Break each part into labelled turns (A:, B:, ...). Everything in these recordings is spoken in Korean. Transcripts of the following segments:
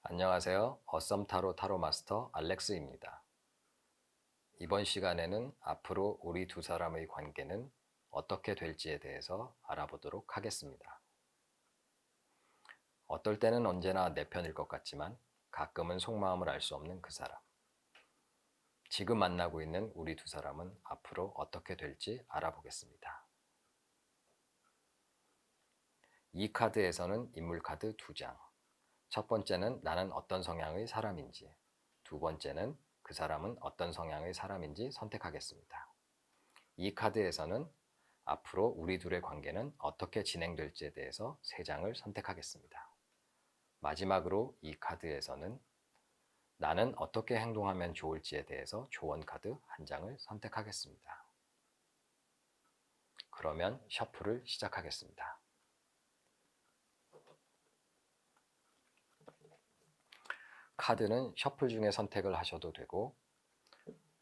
A: 안녕하세요. 어썸 타로 타로 마스터 알렉스입니다. 이번 시간에는 앞으로 우리 두 사람의 관계는 어떻게 될지에 대해서 알아보도록 하겠습니다. 어떨 때는 언제나 내 편일 것 같지만 가끔은 속마음을 알 수 없는 그 사람. 지금 만나고 있는 우리 두 사람은 앞으로 어떻게 될지 알아보겠습니다. 이 카드에서는 인물 카드 2장. 첫 번째는 나는 어떤 성향의 사람인지, 두 번째는 그 사람은 어떤 성향의 사람인지 선택하겠습니다. 이 카드에서는 앞으로 우리 둘의 관계는 어떻게 진행될지에 대해서 3장을 선택하겠습니다. 마지막으로 이 카드에서는 나는 어떻게 행동하면 좋을지에 대해서 조언 카드 1장을 선택하겠습니다. 그러면 셔플을 시작하겠습니다. 카드는 셔플 중에 선택을 하셔도 되고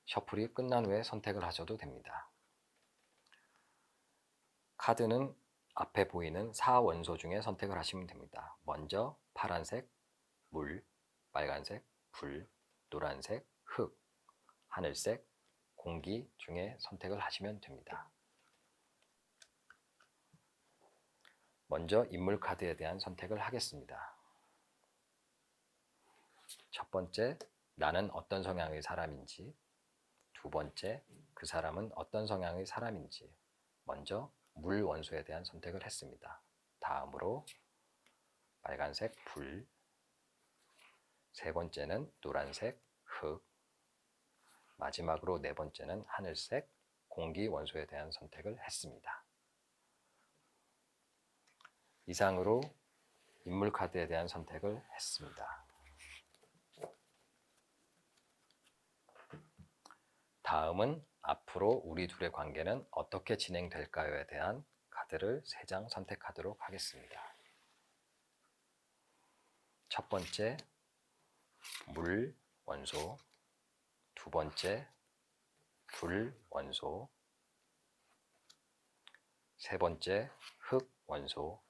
A: 셔플이 끝난 후에 선택을 하셔도 됩니다. 카드는 앞에 보이는 4원소 중에 선택을 하시면 됩니다. 먼저 파란색, 물, 빨간색, 불, 노란색, 흙, 하늘색, 공기 중에 선택을 하시면 됩니다. 먼저 인물 카드에 대한 선택을 하겠습니다. 첫 번째, 나는 어떤 성향의 사람인지, 두 번째, 그 사람은 어떤 성향의 사람인지, 먼저 물 원소에 대한 선택을 했습니다. 다음으로 빨간색 불, 세 번째는 노란색 흙, 마지막으로 네 번째는 하늘색 공기 원소에 대한 선택을 했습니다. 이상으로 인물 카드에 대한 선택을 했습니다. 다음은 앞으로 우리 둘의 관계는 어떻게 진행될까요에 대한 카드를 3장 선택하도록 하겠습니다. 첫 번째, 물 원소, 두 번째, 불 원소, 세 번째, 흙 원소,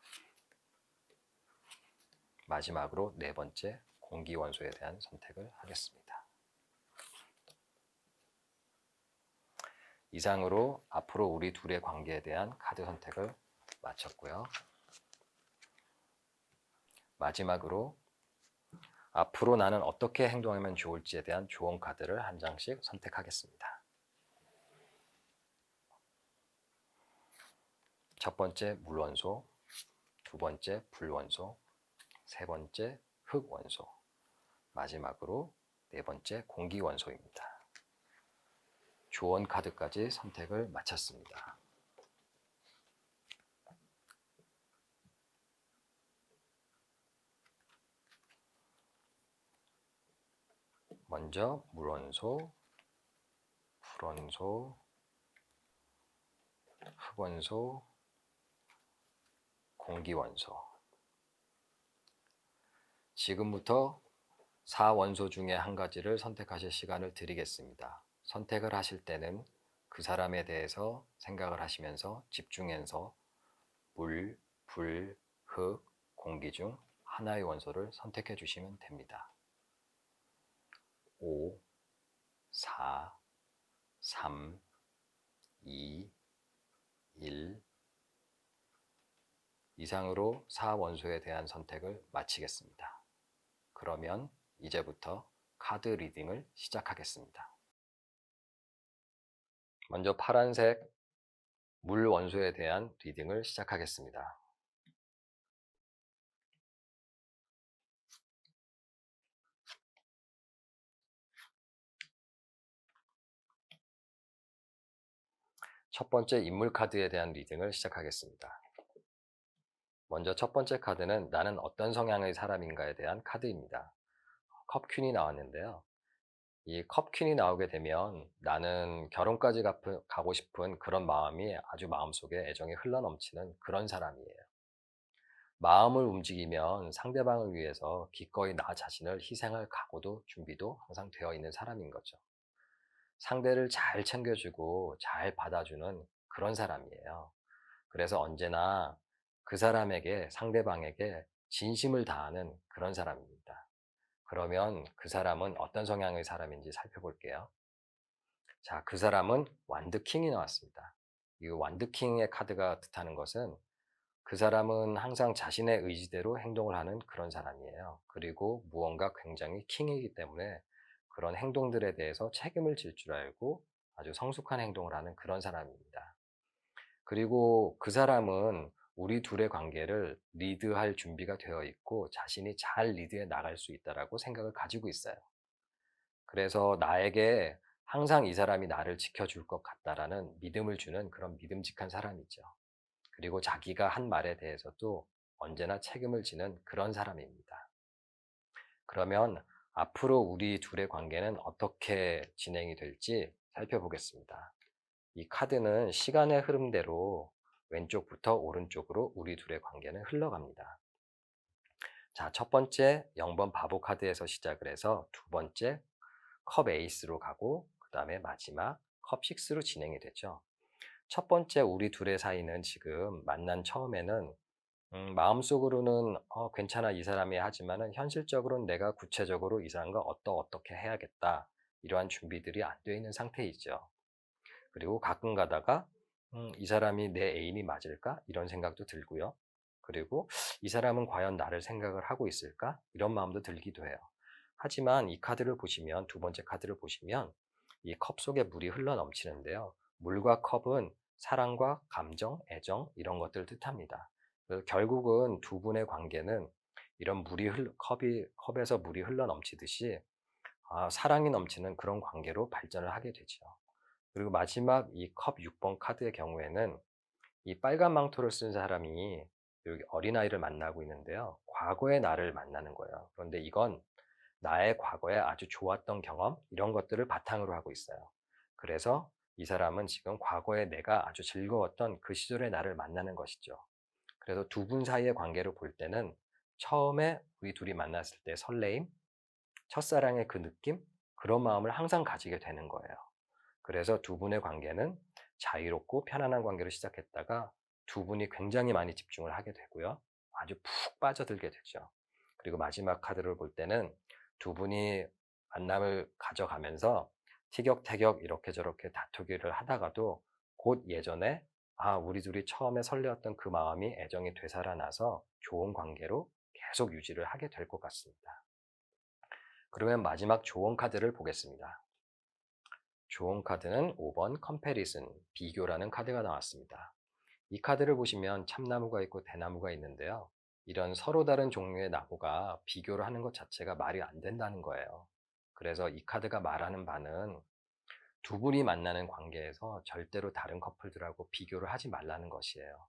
A: 마지막으로 네 번째, 공기 원소에 대한 선택을 하겠습니다. 이상으로 앞으로 우리 둘의 관계에 대한 카드 선택을 마쳤고요. 마지막으로 앞으로 나는 어떻게 행동하면 좋을지에 대한 조언 카드를 1장씩 선택하겠습니다. 첫 번째 물원소, 두 번째 불원소, 세 번째 흙원소, 마지막으로 네 번째 공기원소입니다. 조언 카드까지 선택을 마쳤습니다. 먼저 물원소, 불원소, 흙원소, 공기원소. 지금부터 4원소 중에 한 가지를 선택하실 시간을 드리겠습니다. 선택을 하실 때는 그 사람에 대해서 생각을 하시면서 집중해서 물, 불, 흙, 공기 중 하나의 원소를 선택해 주시면 됩니다. 5, 4, 3, 2, 1 이상으로 4원소에 대한 선택을 마치겠습니다. 그러면 이제부터 카드 리딩을 시작하겠습니다. 먼저 파란색 물 원소에 대한 리딩을 시작하겠습니다. 첫 번째 인물 카드에 대한 리딩을 시작하겠습니다. 먼저 첫 번째 카드는 나는 어떤 성향의 사람인가에 대한 카드입니다. 컵퀸이 나왔는데요. 이 컵퀸이 나오게 되면 나는 결혼까지 가고 싶은 그런 마음이 아주 마음속에 애정이 흘러넘치는 그런 사람이에요. 마음을 움직이면 상대방을 위해서 기꺼이 나 자신을 희생할 각오도 준비도 항상 되어 있는 사람인 거죠. 상대를 잘 챙겨주고 잘 받아주는 그런 사람이에요. 그래서 언제나 그 사람에게, 상대방에게 진심을 다하는 그런 사람입니다. 그러면 그 사람은 어떤 성향의 사람인지 살펴볼게요. 자, 그 사람은 완드킹이 나왔습니다. 이 완드킹의 카드가 뜻하는 것은 그 사람은 항상 자신의 의지대로 행동을 하는 그런 사람이에요. 그리고 무언가 굉장히 킹이기 때문에 그런 행동들에 대해서 책임을 질 줄 알고 아주 성숙한 행동을 하는 그런 사람입니다. 그리고 그 사람은 우리 둘의 관계를 리드할 준비가 되어 있고 자신이 잘 리드해 나갈 수 있다라고 생각을 가지고 있어요. 그래서 나에게 항상 이 사람이 나를 지켜줄 것 같다라는 믿음을 주는 그런 믿음직한 사람이죠. 그리고 자기가 한 말에 대해서도 언제나 책임을 지는 그런 사람입니다. 그러면 앞으로 우리 둘의 관계는 어떻게 진행이 될지 살펴보겠습니다. 이 카드는 시간의 흐름대로 왼쪽부터 오른쪽으로 우리 둘의 관계는 흘러갑니다. 자, 첫 번째 0번 바보 카드에서 시작을 해서 두 번째 컵 에이스로 가고 그 다음에 마지막 컵 6로 진행이 되죠. 첫 번째 우리 둘의 사이는 지금 만난 처음에는 마음속으로는 괜찮아 이 사람이 하지만은 현실적으로는 내가 구체적으로 이 사람과 어떻게 해야겠다 이러한 준비들이 안 되어 있는 상태이죠. 그리고 가끔 가다가 이 사람이 내 애인이 맞을까 이런 생각도 들고요. 그리고 이 사람은 과연 나를 생각을 하고 있을까 이런 마음도 들기도 해요. 하지만 이 카드를 보시면, 두 번째 카드를 보시면 이 컵 속에 물이 흘러 넘치는데요. 물과 컵은 사랑과 감정, 애정 이런 것들을 뜻합니다. 결국은 두 분의 관계는 이런 컵에서 물이 흘러 넘치듯이 사랑이 넘치는 그런 관계로 발전을 하게 되죠. 그리고 마지막 이 컵 6번 카드의 경우에는 이 빨간 망토를 쓴 사람이 여기 어린아이를 만나고 있는데요. 과거의 나를 만나는 거예요. 그런데 이건 나의 과거에 아주 좋았던 경험, 이런 것들을 바탕으로 하고 있어요. 그래서 이 사람은 지금 과거에 내가 아주 즐거웠던 그 시절의 나를 만나는 것이죠. 그래서 두 분 사이의 관계를 볼 때는 처음에 우리 둘이 만났을 때 설레임, 첫사랑의 그 느낌, 그런 마음을 항상 가지게 되는 거예요. 그래서 두 분의 관계는 자유롭고 편안한 관계로 시작했다가 두 분이 굉장히 많이 집중을 하게 되고요. 아주 푹 빠져들게 되죠. 그리고 마지막 카드를 볼 때는 두 분이 만남을 가져가면서 티격태격 이렇게 저렇게 다투기를 하다가도 곧 예전에 우리 둘이 처음에 설레었던 그 마음이 애정이 되살아나서 좋은 관계로 계속 유지를 하게 될 것 같습니다. 그러면 마지막 조언 카드를 보겠습니다. 조언 카드는 5번 컴패리슨, 비교라는 카드가 나왔습니다. 이 카드를 보시면 참나무가 있고 대나무가 있는데요. 이런 서로 다른 종류의 나무가 비교를 하는 것 자체가 말이 안 된다는 거예요. 그래서 이 카드가 말하는 바는 두 분이 만나는 관계에서 절대로 다른 커플들하고 비교를 하지 말라는 것이에요.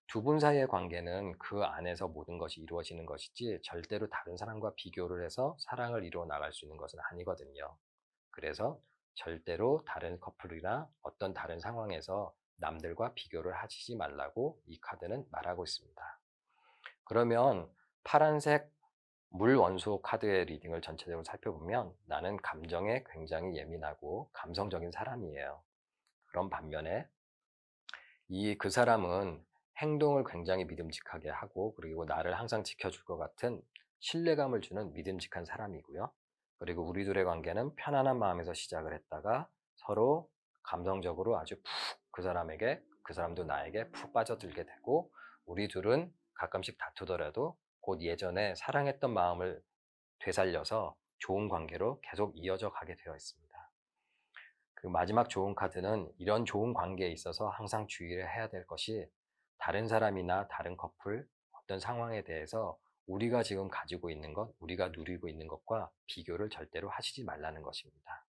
A: 두 분 사이의 관계는 그 안에서 모든 것이 이루어지는 것이지 절대로 다른 사람과 비교를 해서 사랑을 이루어 나갈 수 있는 것은 아니거든요. 그래서 절대로 다른 커플이나 어떤 다른 상황에서 남들과 비교를 하시지 말라고 이 카드는 말하고 있습니다. 그러면 파란색 물 원소 카드의 리딩을 전체적으로 살펴보면 나는 감정에 굉장히 예민하고 감성적인 사람이에요. 그런 반면에 그 사람은 행동을 굉장히 믿음직하게 하고 그리고 나를 항상 지켜줄 것 같은 신뢰감을 주는 믿음직한 사람이고요. 그리고 우리 둘의 관계는 편안한 마음에서 시작을 했다가 서로 감성적으로 아주 푹 그 사람에게, 그 사람도 나에게 푹 빠져들게 되고 우리 둘은 가끔씩 다투더라도 곧 예전에 사랑했던 마음을 되살려서 좋은 관계로 계속 이어져 가게 되어 있습니다. 그 마지막 좋은 카드는 이런 좋은 관계에 있어서 항상 주의를 해야 될 것이 다른 사람이나 다른 커플, 어떤 상황에 대해서 우리가 지금 가지고 있는 것, 우리가 누리고 있는 것과 비교를 절대로 하시지 말라는 것입니다.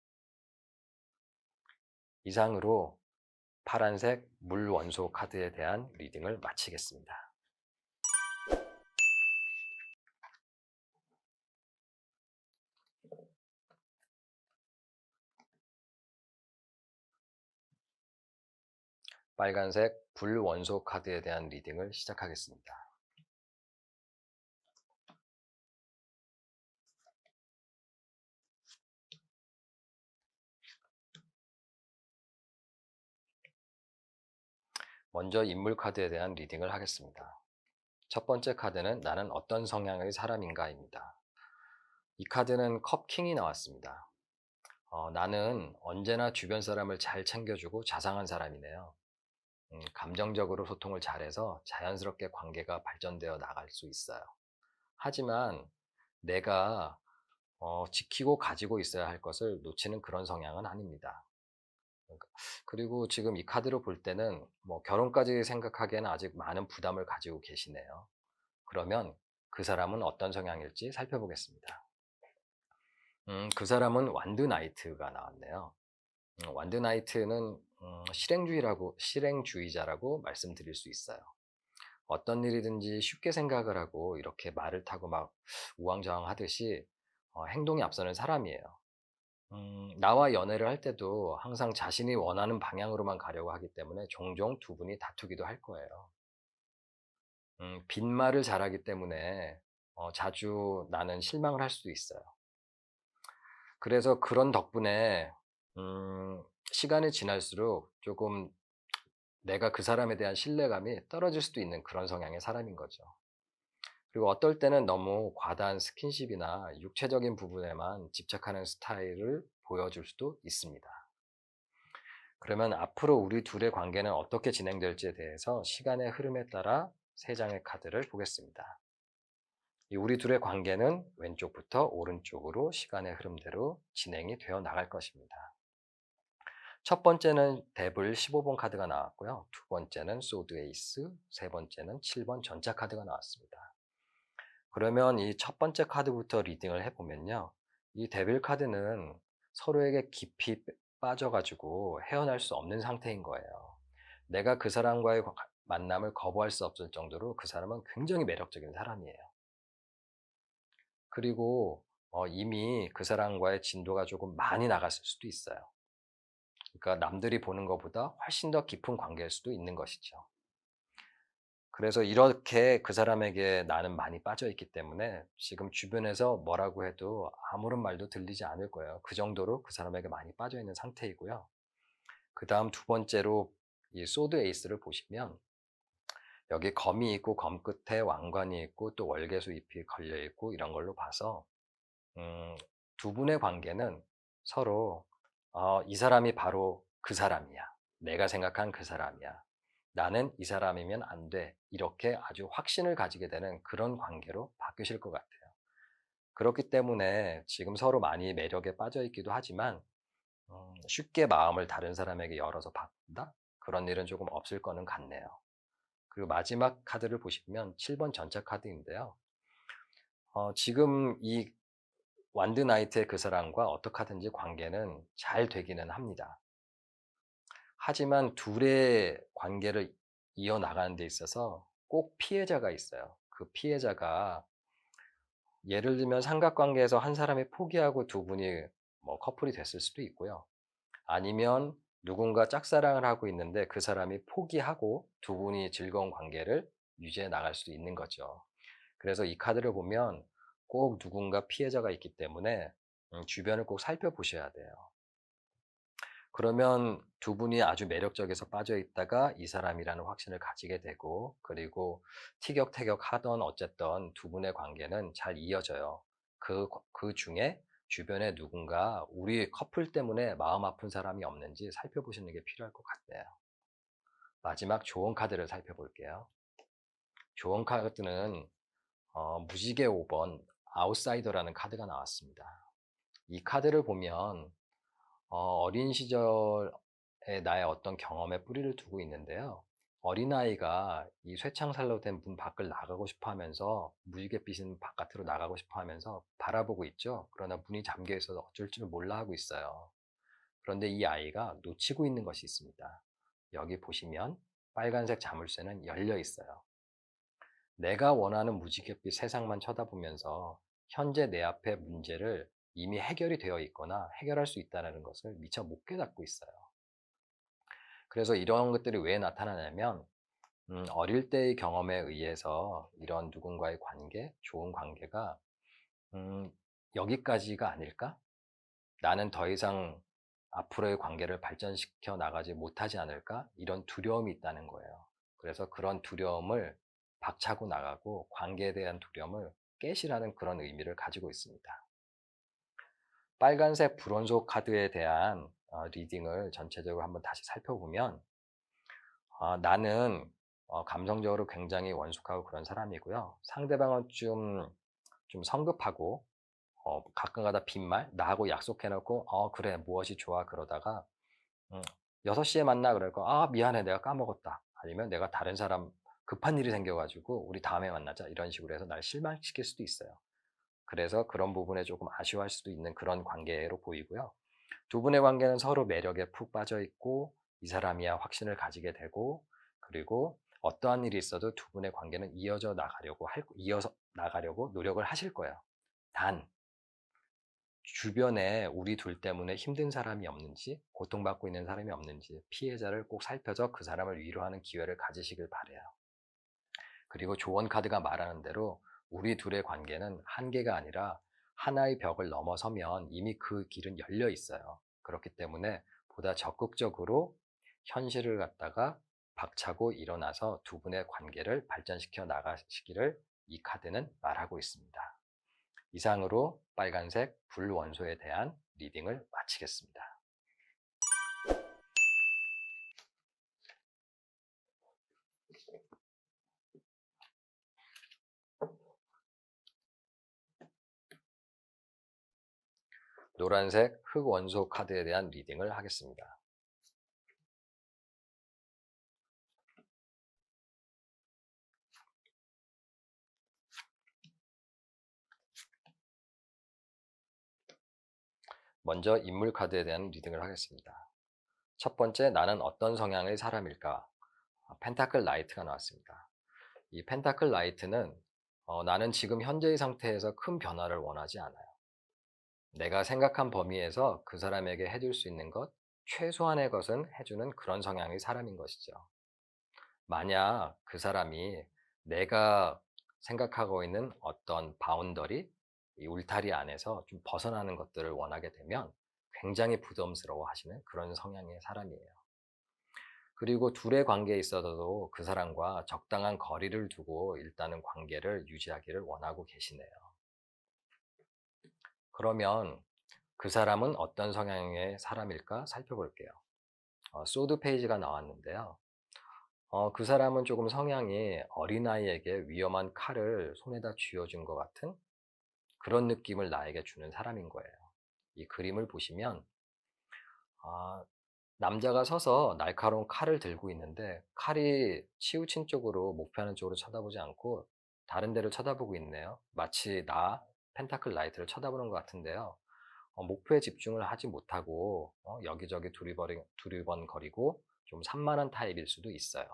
A: 이상으로 파란색 물 원소 카드에 대한 리딩을 마치겠습니다. 빨간색 불 원소 카드에 대한 리딩을 시작하겠습니다. 먼저 인물 카드에 대한 리딩을 하겠습니다. 첫 번째 카드는 나는 어떤 성향의 사람인가입니다. 이 카드는 컵킹이 나왔습니다. 나는 언제나 주변 사람을 잘 챙겨주고 자상한 사람이네요. 감정적으로 소통을 잘해서 자연스럽게 관계가 발전되어 나갈 수 있어요. 하지만 내가 지키고 가지고 있어야 할 것을 놓치는 그런 성향은 아닙니다. 그러니까 그리고 지금 이 카드로 볼 때는 뭐 결혼까지 생각하기에는 아직 많은 부담을 가지고 계시네요. 그러면 그 사람은 어떤 성향일지 살펴보겠습니다. 그 사람은 완드 나이트가 나왔네요. 완드 나이트는 실행주의자라고 말씀드릴 수 있어요. 어떤 일이든지 쉽게 생각을 하고 이렇게 말을 타고 막 우왕좌왕하듯이 행동이 앞서는 사람이에요. 나와 연애를 할 때도 항상 자신이 원하는 방향으로만 가려고 하기 때문에 종종 두 분이 다투기도 할 거예요. 빈말을 잘하기 때문에 자주 나는 실망을 할 수도 있어요. 그래서 그런 덕분에 시간이 지날수록 조금 내가 그 사람에 대한 신뢰감이 떨어질 수도 있는 그런 성향의 사람인 거죠. 그리고 어떨 때는 너무 과다한 스킨십이나 육체적인 부분에만 집착하는 스타일을 보여줄 수도 있습니다. 그러면 앞으로 우리 둘의 관계는 어떻게 진행될지에 대해서 시간의 흐름에 따라 세 장의 카드를 보겠습니다. 우리 둘의 관계는 왼쪽부터 오른쪽으로 시간의 흐름대로 진행이 되어 나갈 것입니다. 첫 번째는 데블 15번 카드가 나왔고요. 두 번째는 소드 에이스, 세 번째는 7번 전차 카드가 나왔습니다. 그러면 이 첫 번째 카드부터 리딩을 해보면요. 이 데빌 카드는 서로에게 깊이 빠져가지고 헤어날 수 없는 상태인 거예요. 내가 그 사람과의 만남을 거부할 수 없을 정도로 그 사람은 굉장히 매력적인 사람이에요. 그리고 이미 그 사람과의 진도가 조금 많이 나갔을 수도 있어요. 그러니까 남들이 보는 것보다 훨씬 더 깊은 관계일 수도 있는 것이죠. 그래서 이렇게 그 사람에게 나는 많이 빠져 있기 때문에 지금 주변에서 뭐라고 해도 아무런 말도 들리지 않을 거예요. 그 정도로 그 사람에게 많이 빠져 있는 상태이고요. 그 다음 두 번째로 이 소드 에이스를 보시면 여기 검이 있고 검 끝에 왕관이 있고 또 월계수 잎이 걸려 있고 이런 걸로 봐서 음, 두 분의 관계는 서로 이 사람이 바로 그 사람이야. 내가 생각한 그 사람이야. 나는 이 사람이면 안 돼. 이렇게 아주 확신을 가지게 되는 그런 관계로 바뀌실 것 같아요. 그렇기 때문에 지금 서로 많이 매력에 빠져 있기도 하지만 쉽게 마음을 다른 사람에게 열어서 바꾼다? 그런 일은 조금 없을 거는 같네요. 그리고 마지막 카드를 보시면 7번 전차 카드인데요. 지금 이 완드 나이트의 그 사람과 어떻게 하든지 관계는 잘 되기는 합니다. 하지만 둘의 관계를 이어나가는 데 있어서 꼭 피해자가 있어요. 그 피해자가 예를 들면 삼각관계에서 한 사람이 포기하고 두 분이 뭐 커플이 됐을 수도 있고요. 아니면 누군가 짝사랑을 하고 있는데 그 사람이 포기하고 두 분이 즐거운 관계를 유지해 나갈 수도 있는 거죠. 그래서 이 카드를 보면 꼭 누군가 피해자가 있기 때문에 주변을 꼭 살펴보셔야 돼요. 그러면 두 분이 아주 매력적에서 빠져 있다가 이 사람이라는 확신을 가지게 되고, 그리고 티격태격 하던 어쨌든 두 분의 관계는 잘 이어져요. 그 중에 주변에 누군가 우리 커플 때문에 마음 아픈 사람이 없는지 살펴보시는 게 필요할 것 같네요. 마지막 좋은 카드를 살펴볼게요. 좋은 카드는 무지개 5번 아웃사이더라는 카드가 나왔습니다. 이 카드를 보면 어린 시절에 나의 어떤 경험에 뿌리를 두고 있는데요. 어린아이가 이 쇠창살로 된 문 밖을 나가고 싶어 하면서 무지갯빛인 바깥으로 나가고 싶어 하면서 바라보고 있죠. 그러나 문이 잠겨 있어서 어쩔 줄 몰라 하고 있어요. 그런데 이 아이가 놓치고 있는 것이 있습니다. 여기 보시면 빨간색 자물쇠는 열려 있어요. 내가 원하는 무지갯빛 세상만 쳐다보면서 현재 내 앞의 문제를 이미 해결이 되어 있거나 해결할 수 있다는 것을 미처 못 깨닫고 있어요. 그래서 이런 것들이 왜 나타나냐면 어릴 때의 경험에 의해서 이런 누군가의 관계, 좋은 관계가 음, 여기까지가 아닐까? 나는 더 이상 앞으로의 관계를 발전시켜 나가지 못하지 않을까? 이런 두려움이 있다는 거예요. 그래서 그런 두려움을 박차고 나가고 관계에 대한 두려움을 깨시라는 그런 의미를 가지고 있습니다. 빨간색 불원소 카드에 대한 리딩을 전체적으로 한번 다시 살펴보면 나는 감성적으로 굉장히 원숙하고 그런 사람이고요. 상대방은 좀 성급하고 가끔가다 빈말, 나하고 약속해놓고 그래 무엇이 좋아 그러다가 6시에 만나 그러고 미안해 내가 까먹었다. 아니면 내가 다른 사람 급한 일이 생겨가지고 우리 다음에 만나자 이런 식으로 해서 날 실망시킬 수도 있어요. 그래서 그런 부분에 조금 아쉬워할 수도 있는 그런 관계로 보이고요. 두 분의 관계는 서로 매력에 푹 빠져 있고 이 사람이야 확신을 가지게 되고 그리고 어떠한 일이 있어도 두 분의 관계는 이어서 나가려고 노력을 하실 거예요. 단 주변에 우리 둘 때문에 힘든 사람이 없는지 고통받고 있는 사람이 없는지 피해자를 꼭 살펴서 그 사람을 위로하는 기회를 가지시길 바라요. 그리고 조언 카드가 말하는 대로 우리 둘의 관계는 한계가 아니라 하나의 벽을 넘어서면 이미 그 길은 열려 있어요. 그렇기 때문에 보다 적극적으로 현실을 갖다가 박차고 일어나서 두 분의 관계를 발전시켜 나가시기를 이 카드는 말하고 있습니다. 이상으로 빨간색 불원소에 대한 리딩을 마치겠습니다. 노란색 흑원소 카드에 대한 리딩을 하겠습니다. 먼저 인물 카드에 대한 리딩을 하겠습니다. 첫 번째, 나는 어떤 성향의 사람일까? 펜타클 라이트가 나왔습니다. 이 펜타클 라이트는 나는 지금 현재의 상태에서 큰 변화를 원하지 않아요. 내가 생각한 범위에서 그 사람에게 해줄 수 있는 것, 최소한의 것은 해주는 그런 성향의 사람인 것이죠. 만약 그 사람이 내가 생각하고 있는 어떤 바운더리, 이 울타리 안에서 좀 벗어나는 것들을 원하게 되면 굉장히 부담스러워 하시는 그런 성향의 사람이에요. 그리고 둘의 관계에 있어서도 그 사람과 적당한 거리를 두고 일단은 관계를 유지하기를 원하고 계시네요. 그러면 그 사람은 어떤 성향의 사람일까 살펴볼게요. 소드 페이지가 나왔는데요. 그 사람은 조금 성향이 어린아이에게 위험한 칼을 손에다 쥐어준 것 같은 그런 느낌을 나에게 주는 사람인 거예요. 이 그림을 보시면 아, 남자가 서서 날카로운 칼을 들고 있는데 칼이 치우친 쪽으로 목표하는 쪽으로 쳐다보지 않고 다른 데를 쳐다보고 있네요. 마치 펜타클 라이트를 쳐다보는 것 같은데요. 목표에 집중을 하지 못하고 여기저기 두리번거리고 좀 산만한 타입일 수도 있어요.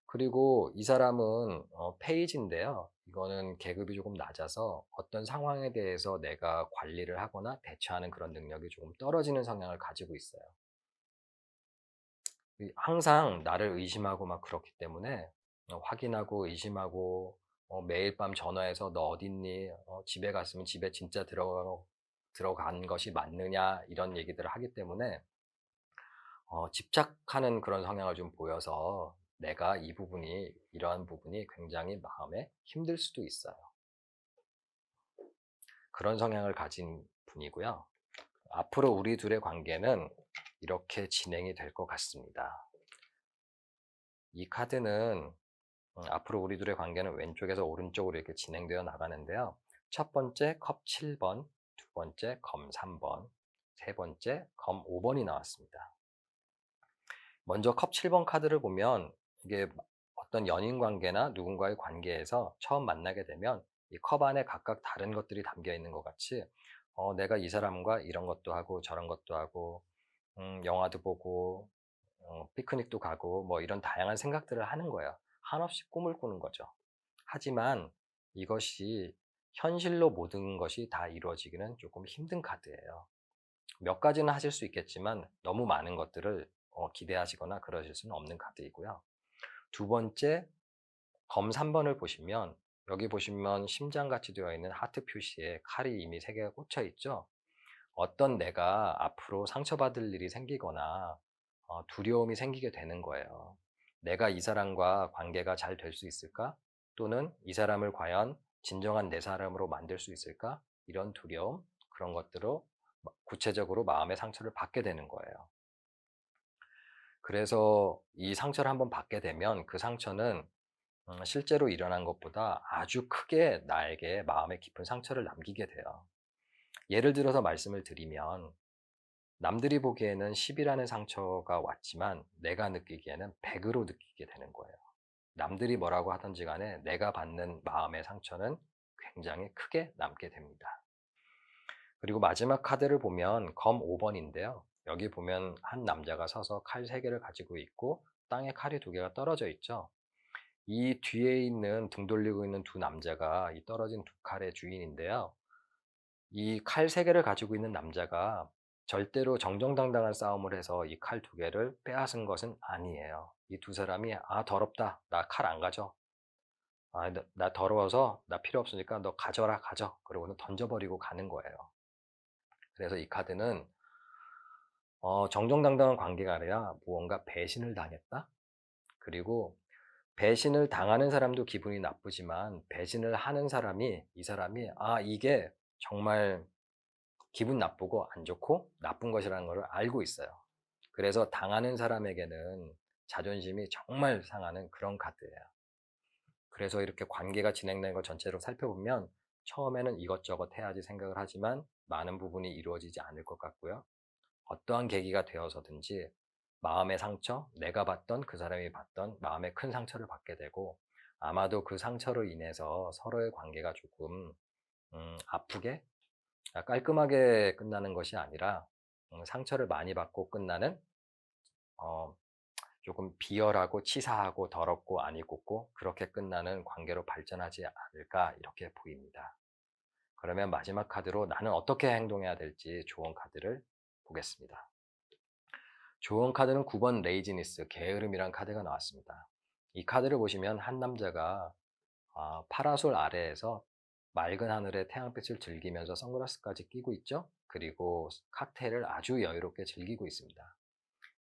A: 그리고 이 사람은 페이지인데요. 이거는 계급이 조금 낮아서 어떤 상황에 대해서 내가 관리를 하거나 대처하는 그런 능력이 조금 떨어지는 성향을 가지고 있어요. 항상 나를 의심하고 막 그렇기 때문에 확인하고 의심하고 매일 밤 전화해서 너 어딨니? 집에 갔으면 집에 진짜 들어간 것이 맞느냐? 이런 얘기들을 하기 때문에 집착하는 그런 성향을 좀 보여서 내가 이러한 부분이 굉장히 마음에 힘들 수도 있어요. 그런 성향을 가진 분이고요. 앞으로 우리 둘의 관계는 이렇게 진행이 될 것 같습니다. 이 카드는 앞으로 우리 둘의 관계는 왼쪽에서 오른쪽으로 이렇게 진행되어 나가는데요. 첫 번째 컵 7번, 두 번째 검 3번, 세 번째 검 5번이 나왔습니다. 먼저 컵 7번 카드를 보면 이게 어떤 연인 관계나 누군가의 관계에서 처음 만나게 되면 이 컵 안에 각각 다른 것들이 담겨 있는 것 같이 내가 이 사람과 이런 것도 하고 저런 것도 하고 영화도 보고 피크닉도 가고 뭐 이런 다양한 생각들을 하는 거예요. 한없이 꿈을 꾸는 거죠. 하지만 이것이 현실로 모든 것이 다 이루어지기는 조금 힘든 카드예요. 몇 가지는 하실 수 있겠지만 너무 많은 것들을 기대하시거나 그러실 수는 없는 카드이고요. 두 번째, 검 3번을 보시면 여기 보시면 심장같이 되어 있는 하트 표시에 칼이 이미 3개가 꽂혀 있죠. 어떤 내가 앞으로 상처받을 일이 생기거나 두려움이 생기게 되는 거예요. 내가 이 사람과 관계가 잘 될 수 있을까? 또는 이 사람을 과연 진정한 내 사람으로 만들 수 있을까? 이런 두려움, 그런 것들로 구체적으로 마음의 상처를 받게 되는 거예요. 그래서 이 상처를 한번 받게 되면 그 상처는 실제로 일어난 것보다 아주 크게 나에게 마음에 깊은 상처를 남기게 돼요. 예를 들어서 말씀을 드리면 남들이 보기에는 10이라는 상처가 왔지만 내가 느끼기에는 100으로 느끼게 되는 거예요. 남들이 뭐라고 하든지 간에 내가 받는 마음의 상처는 굉장히 크게 남게 됩니다. 그리고 마지막 카드를 보면 검 5번인데요. 여기 보면 한 남자가 서서 칼 3개를 가지고 있고 땅에 칼이 2개가 떨어져 있죠. 이 뒤에 있는 등 돌리고 있는 두 남자가 이 떨어진 두 칼의 주인인데요. 이 칼 3개를 가지고 있는 남자가 절대로 정정당당한 싸움을 해서 이 칼 2개를 빼앗은 것은 아니에요. 이 두 사람이 더럽다. 나 칼 안 가져. 나 더러워서 나 필요 없으니까 너 가져라 가져. 그러고는 던져버리고 가는 거예요. 그래서 이 카드는 정정당당한 관계가 아니라 무언가 배신을 당했다. 그리고 배신을 당하는 사람도 기분이 나쁘지만 배신을 하는 사람이 이 사람이 이게 정말 기분 나쁘고 안 좋고 나쁜 것이라는 것을 알고 있어요. 그래서 당하는 사람에게는 자존심이 정말 상하는 그런 카드예요. 그래서 이렇게 관계가 진행된 걸 전체로 살펴보면 처음에는 이것저것 해야지 생각을 하지만 많은 부분이 이루어지지 않을 것 같고요. 어떠한 계기가 되어서든지 마음의 상처, 내가 받던 그 사람이 받던 마음의 큰 상처를 받게 되고 아마도 그 상처로 인해서 서로의 관계가 조금 아프게 깔끔하게 끝나는 것이 아니라 상처를 많이 받고 끝나는 어, 조금 비열하고 치사하고 더럽고 안 이롭고 그렇게 끝나는 관계로 발전하지 않을까 이렇게 보입니다. 그러면 마지막 카드로 나는 어떻게 행동해야 될지 조언 카드를 보겠습니다. 조언 카드는 9번 레이지니스, 게으름이란 카드가 나왔습니다. 이 카드를 보시면 한 남자가 파라솔 아래에서 맑은 하늘에 태양빛을 즐기면서 선글라스까지 끼고 있죠. 그리고 칵테일을 아주 여유롭게 즐기고 있습니다.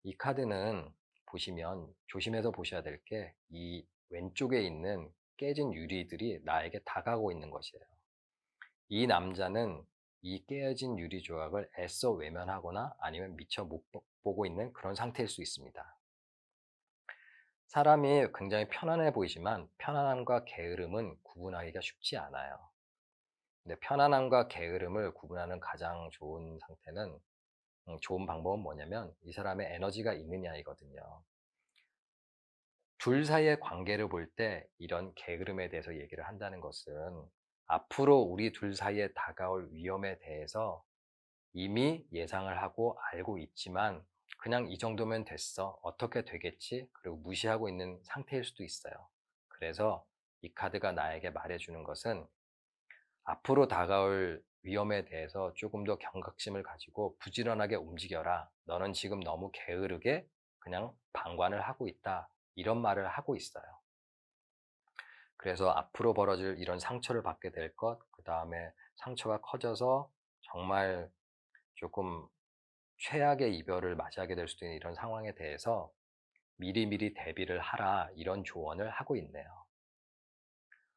A: 이 카드는 보시면 조심해서 보셔야 될 게 이 왼쪽에 있는 깨진 유리들이 나에게 다가오고 있는 것이에요. 이 남자는 이 깨어진 유리 조각을 애써 외면하거나 아니면 미처 못 보고 있는 그런 상태일 수 있습니다. 사람이 굉장히 편안해 보이지만 편안함과 게으름은 구분하기가 쉽지 않아요. 근데 편안함과 게으름을 구분하는 가장 좋은 상태는 좋은 방법은 뭐냐면 이 사람의 에너지가 있느냐이거든요. 둘 사이의 관계를 볼 때 이런 게으름에 대해서 얘기를 한다는 것은 앞으로 우리 둘 사이에 다가올 위험에 대해서 이미 예상을 하고 알고 있지만 그냥 이 정도면 됐어. 어떻게 되겠지? 그리고 무시하고 있는 상태일 수도 있어요. 그래서 이 카드가 나에게 말해주는 것은 앞으로 다가올 위험에 대해서 조금 더 경각심을 가지고 부지런하게 움직여라. 너는 지금 너무 게으르게 그냥 방관을 하고 있다. 이런 말을 하고 있어요. 그래서 앞으로 벌어질 이런 상처를 받게 될 것, 그 다음에 상처가 커져서 정말 조금 최악의 이별을 맞이하게 될 수도 있는 이런 상황에 대해서 미리미리 대비를 하라 이런 조언을 하고 있네요.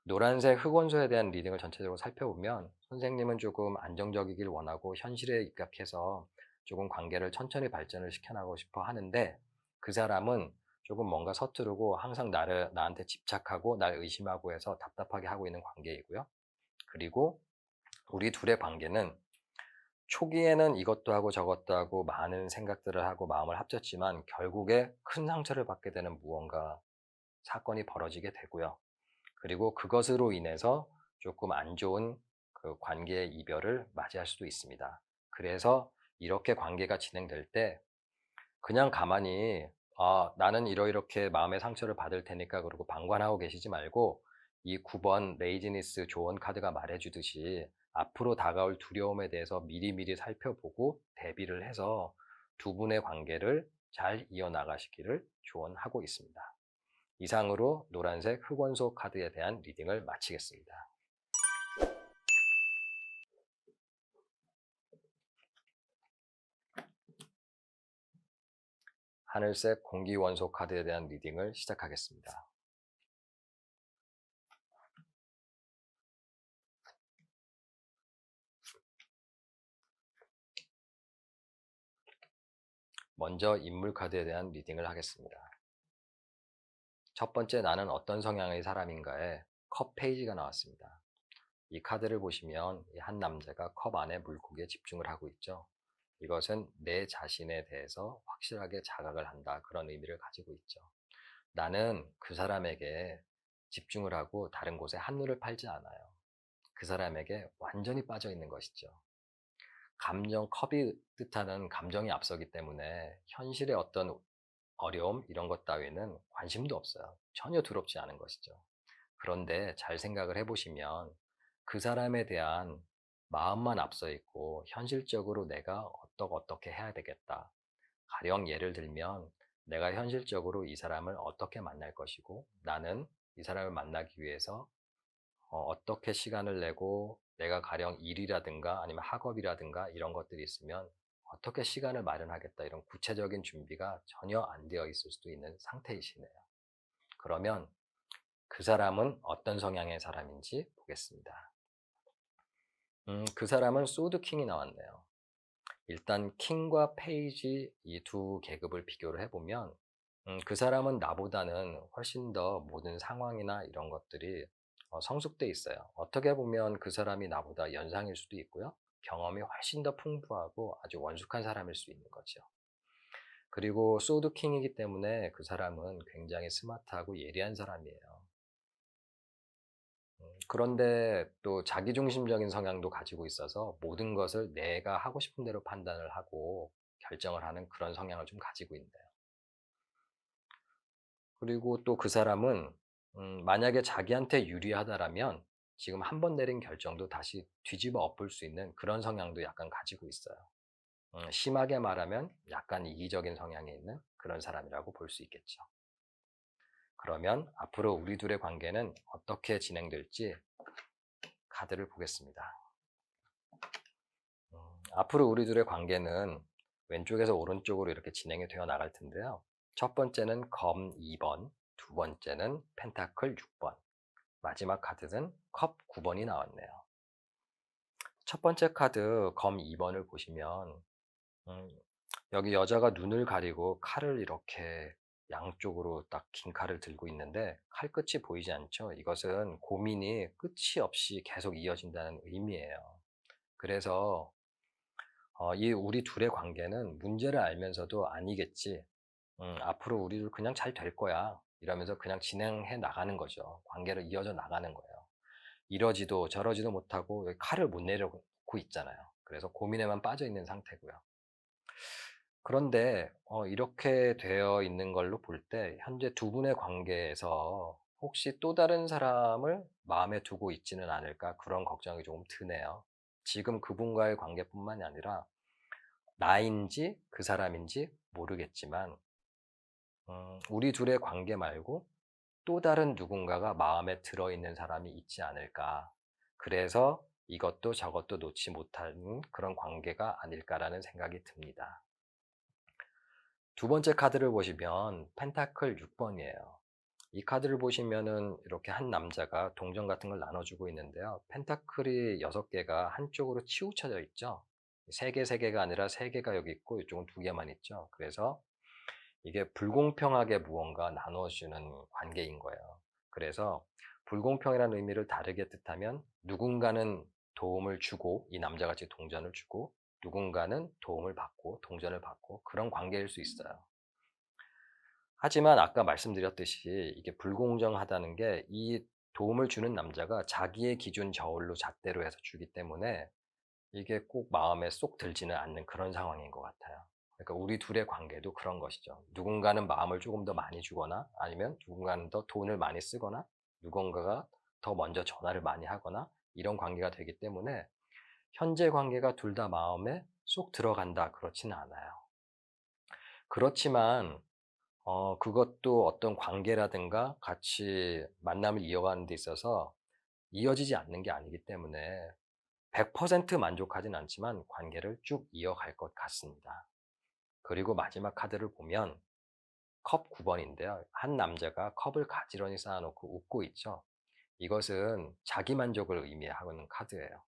A: 노란색 흑원소에 대한 리딩을 전체적으로 살펴보면 선생님은 조금 안정적이길 원하고 현실에 입각해서 조금 관계를 천천히 발전을 시켜나가고 싶어 하는데 그 사람은 조금 뭔가 서투르고 항상 나한테 집착하고 날 의심하고 해서 답답하게 하고 있는 관계이고요. 그리고 우리 둘의 관계는 초기에는 이것도 하고 저것도 하고 많은 생각들을 하고 마음을 합쳤지만 결국에 큰 상처를 받게 되는 무언가 사건이 벌어지게 되고요. 그리고 그것으로 인해서 조금 안 좋은 그 관계의 이별을 맞이할 수도 있습니다. 그래서 이렇게 관계가 진행될 때 그냥 가만히 나는 이렇게 마음의 상처를 받을 테니까 그러고 방관하고 계시지 말고 이 9번 레이지니스 조언 카드가 말해주듯이 앞으로 다가올 두려움에 대해서 미리미리 살펴보고 대비를 해서 두 분의 관계를 잘 이어나가시기를 조언하고 있습니다. 이상으로 노란색 흑원소 카드에 대한 리딩을 마치겠습니다. 하늘색 공기원소 카드에 대한 리딩을 시작하겠습니다. 먼저 인물 카드에 대한 리딩을 하겠습니다. 첫 번째 나는 어떤 성향의 사람인가에 컵 페이지가 나왔습니다. 이 카드를 보시면 한 남자가 컵 안에 물고기에 집중을 하고 있죠. 이것은 내 자신에 대해서 확실하게 자각을 한다, 그런 의미를 가지고 있죠. 나는 그 사람에게 집중을 하고 다른 곳에 한눈을 팔지 않아요. 그 사람에게 완전히 빠져 있는 것이죠. 컵이 뜻하는 감정이 앞서기 때문에 현실의 어떤 어려움, 이런 것 따위는 관심도 없어요. 전혀 두렵지 않은 것이죠. 그런데 잘 생각을 해보시면 그 사람에 대한 마음만 앞서 있고 현실적으로 내가 어떻게 해야 되겠다. 가령 예를 들면 내가 현실적으로 이 사람을 어떻게 만날 것이고 나는 이 사람을 만나기 위해서 어떻게 시간을 내고 내가 가령 일이라든가 아니면 학업이라든가 이런 것들이 있으면 어떻게 시간을 마련하겠다, 이런 구체적인 준비가 전혀 안 되어 있을 수도 있는 상태이시네요. 그러면 그 사람은 어떤 성향의 사람인지 보겠습니다. 그 사람은 소드킹이 나왔네요. 일단 킹과 페이지, 이 두 계급을 비교를 해보면 그 사람은 나보다는 훨씬 더 모든 상황이나 이런 것들이 성숙돼 있어요. 어떻게 보면 그 사람이 나보다 연상일 수도 있고요. 경험이 훨씬 더 풍부하고 아주 원숙한 사람일 수 있는 거죠. 그리고 소드킹이기 때문에 그 사람은 굉장히 스마트하고 예리한 사람이에요. 그런데 또 자기중심적인 성향도 가지고 있어서 모든 것을 내가 하고 싶은 대로 판단을 하고 결정을 하는 그런 성향을 좀 가지고 있네요. 그리고 또 그 사람은 만약에 자기한테 유리하다라면 지금 한 번 내린 결정도 다시 뒤집어 엎을 수 있는 그런 성향도 약간 가지고 있어요. 심하게 말하면 약간 이기적인 성향이 있는 그런 사람이라고 볼 수 있겠죠. 그러면 앞으로 우리 둘의 관계는 어떻게 진행될지 카드를 보겠습니다. 앞으로 우리 둘의 관계는 왼쪽에서 오른쪽으로 이렇게 진행이 되어 나갈 텐데요. 첫 번째는 검 2번, 두 번째는 펜타클 6번, 마지막 카드는 컵 9번이 나왔네요. 첫 번째 카드 검 2번을 보시면 여기 여자가 눈을 가리고 칼을 이렇게 양쪽으로 딱 긴 칼을 들고 있는데 칼끝이 보이지 않죠? 이것은 고민이 끝이 없이 계속 이어진다는 의미예요. 그래서 이 우리 둘의 관계는 문제를 알면서도 아니겠지, 앞으로 우리 둘 그냥 잘 될 거야, 이러면서 그냥 진행해 나가는 거죠. 관계를 이어져 나가는 거예요. 이러지도 저러지도 못하고 칼을 못 내려놓고 있잖아요. 그래서 고민에만 빠져 있는 상태고요. 그런데 이렇게 되어 있는 걸로 볼 때 현재 두 분의 관계에서 혹시 또 다른 사람을 마음에 두고 있지는 않을까, 그런 걱정이 조금 드네요. 지금 그분과의 관계뿐만이 아니라 나인지 그 사람인지 모르겠지만 우리 둘의 관계 말고 또 다른 누군가가 마음에 들어있는 사람이 있지 않을까. 그래서 이것도 저것도 놓지 못하는 그런 관계가 아닐까라는 생각이 듭니다. 두 번째 카드를 보시면 펜타클 6번이에요. 이 카드를 보시면은 이렇게 한 남자가 동전 같은 걸 나눠주고 있는데요. 펜타클이 6개가 한쪽으로 치우쳐져 있죠. 3개가 아니라 3개가 여기 있고 이쪽은 2개만 있죠. 그래서 이게 불공평하게 무언가 나눠주는 관계인 거예요. 그래서 불공평이라는 의미를 다르게 뜻하면 누군가는 도움을 주고, 이 남자같이 동전을 주고, 누군가는 도움을 받고 동전을 받고, 그런 관계일 수 있어요. 하지만 아까 말씀드렸듯이 이게 불공정하다는 게 이 도움을 주는 남자가 자기의 기준 저울로 잣대로 해서 주기 때문에 이게 꼭 마음에 쏙 들지는 않는 그런 상황인 것 같아요. 그러니까 우리 둘의 관계도 그런 것이죠. 누군가는 마음을 조금 더 많이 주거나 아니면 누군가는 더 돈을 많이 쓰거나 누군가가 더 먼저 전화를 많이 하거나 이런 관계가 되기 때문에 현재 관계가 둘 다 마음에 쏙 들어간다, 그렇지는 않아요. 그렇지만 그것도 어떤 관계라든가 같이 만남을 이어가는 데 있어서 이어지지 않는 게 아니기 때문에 100% 만족하진 않지만 관계를 쭉 이어갈 것 같습니다. 그리고 마지막 카드를 보면 컵 9번인데요. 한 남자가 컵을 가지런히 쌓아놓고 웃고 있죠. 이것은 자기 만족을 의미하는 카드예요.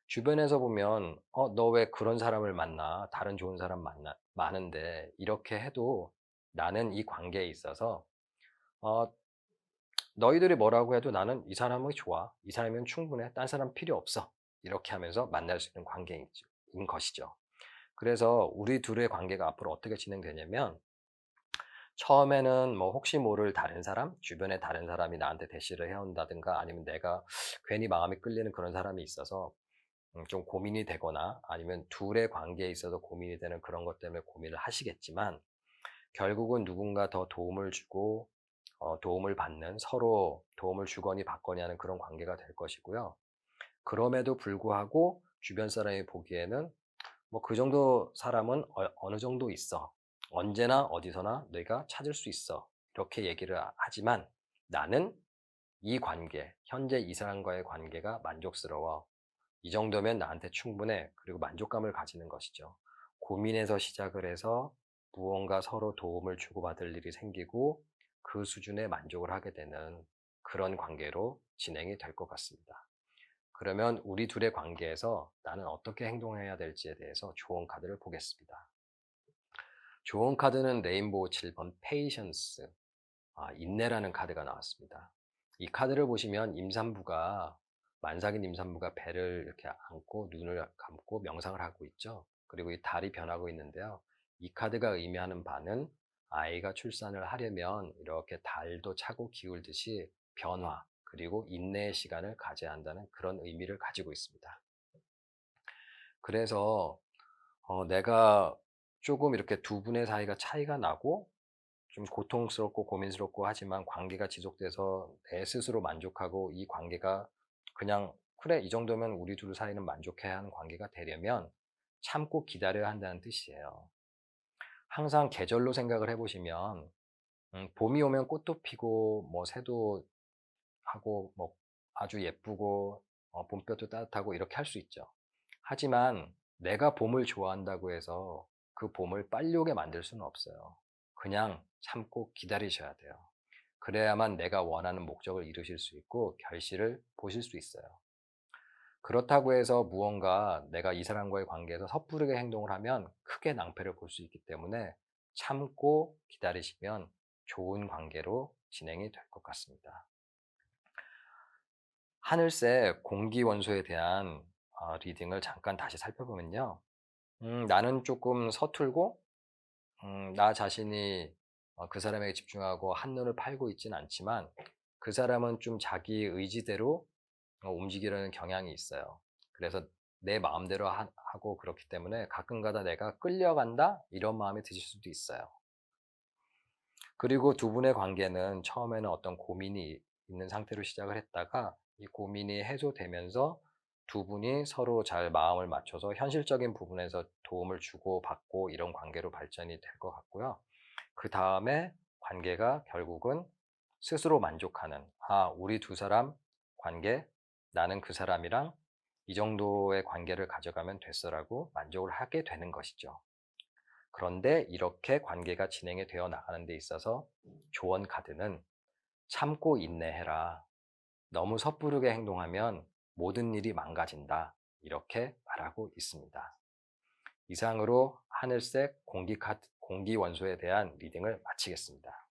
A: 주변에서 보면 너 왜 그런 사람을 만나? 다른 좋은 사람 많은데 이렇게 해도 나는 이 관계에 있어서 어, 너희들이 뭐라고 해도 나는 이 사람이 좋아. 이 사람이면 충분해. 딴 사람 필요 없어. 이렇게 하면서 만날 수 있는 관계인 것이죠. 그래서 우리 둘의 관계가 앞으로 어떻게 진행되냐면 처음에는 뭐 혹시 모를 다른 사람, 주변에 다른 사람이 나한테 대시를 해온다든가 아니면 내가 괜히 마음이 끌리는 그런 사람이 있어서 좀 고민이 되거나 아니면 둘의 관계에 있어서 고민이 되는 그런 것 때문에 고민을 하시겠지만 결국은 누군가 더 도움을 주고 도움을 받는 서로 도움을 주거니 받거니 하는 그런 관계가 될 것이고요. 그럼에도 불구하고 주변 사람이 보기에는 뭐 그 정도 사람은 어느 정도 있어. 언제나 어디서나 내가 찾을 수 있어. 이렇게 얘기를 하지만 나는 이 관계, 현재 이 사람과의 관계가 만족스러워. 이 정도면 나한테 충분해. 그리고 만족감을 가지는 것이죠. 고민에서 시작을 해서 무언가 서로 도움을 주고받을 일이 생기고 그 수준에 만족을 하게 되는 그런 관계로 진행이 될 것 같습니다. 그러면 우리 둘의 관계에서 나는 어떻게 행동해야 될지에 대해서 좋은 카드를 보겠습니다. 좋은 카드는 레인보우 7번 페이션스, 인내라는 카드가 나왔습니다. 이 카드를 보시면 임산부가 만삭인 임산부가 배를 이렇게 안고 눈을 감고 명상을 하고 있죠. 그리고 이 달이 변하고 있는데요. 이 카드가 의미하는 바는 아이가 출산을 하려면 이렇게 달도 차고 기울듯이 변화 그리고 인내의 시간을 가져야 한다는 그런 의미를 가지고 있습니다. 그래서 내가 조금 이렇게 두 분의 사이가 차이가 나고 좀 고통스럽고 고민스럽고 하지만 관계가 지속돼서 내 스스로 만족하고 이 관계가 그냥 그래 이 정도면 우리 둘 사이는 만족해야 하는 관계가 되려면 참고 기다려야 한다는 뜻이에요. 항상 계절로 생각을 해보시면 봄이 오면 꽃도 피고 뭐 새도 하고 뭐 아주 예쁘고 봄볕도 따뜻하고 이렇게 할 수 있죠. 하지만 내가 봄을 좋아한다고 해서 그 봄을 빨리 오게 만들 수는 없어요. 그냥 참고 기다리셔야 돼요. 그래야만 내가 원하는 목적을 이루실 수 있고 결실을 보실 수 있어요. 그렇다고 해서 무언가 내가 이 사람과의 관계에서 섣부르게 행동을 하면 크게 낭패를 볼 수 있기 때문에 참고 기다리시면 좋은 관계로 진행이 될 것 같습니다. 하늘색 공기 원소에 대한 리딩을 잠깐 다시 살펴보면요. 나는 조금 서툴고 나 자신이 그 사람에게 집중하고 한눈을 팔고 있진 않지만 그 사람은 좀 자기 의지대로 움직이려는 경향이 있어요. 그래서 내 마음대로 하고 그렇기 때문에 가끔가다 내가 끌려간다 이런 마음이 드실 수도 있어요. 그리고 두 분의 관계는 처음에는 어떤 고민이 있는 상태로 시작을 했다가 이 고민이 해소되면서 두 분이 서로 잘 마음을 맞춰서 현실적인 부분에서 도움을 주고받고 이런 관계로 발전이 될 것 같고요. 그 다음에 관계가 결국은 스스로 만족하는, 우리 두 사람 관계, 나는 그 사람이랑 이 정도의 관계를 가져가면 됐어라고 만족을 하게 되는 것이죠. 그런데 이렇게 관계가 진행이 되어 나가는 데 있어서 조언 카드는 참고 인내해라. 너무 섣부르게 행동하면 모든 일이 망가진다. 이렇게 말하고 있습니다. 이상으로 하늘색 공기 원소에 대한 리딩을 마치겠습니다.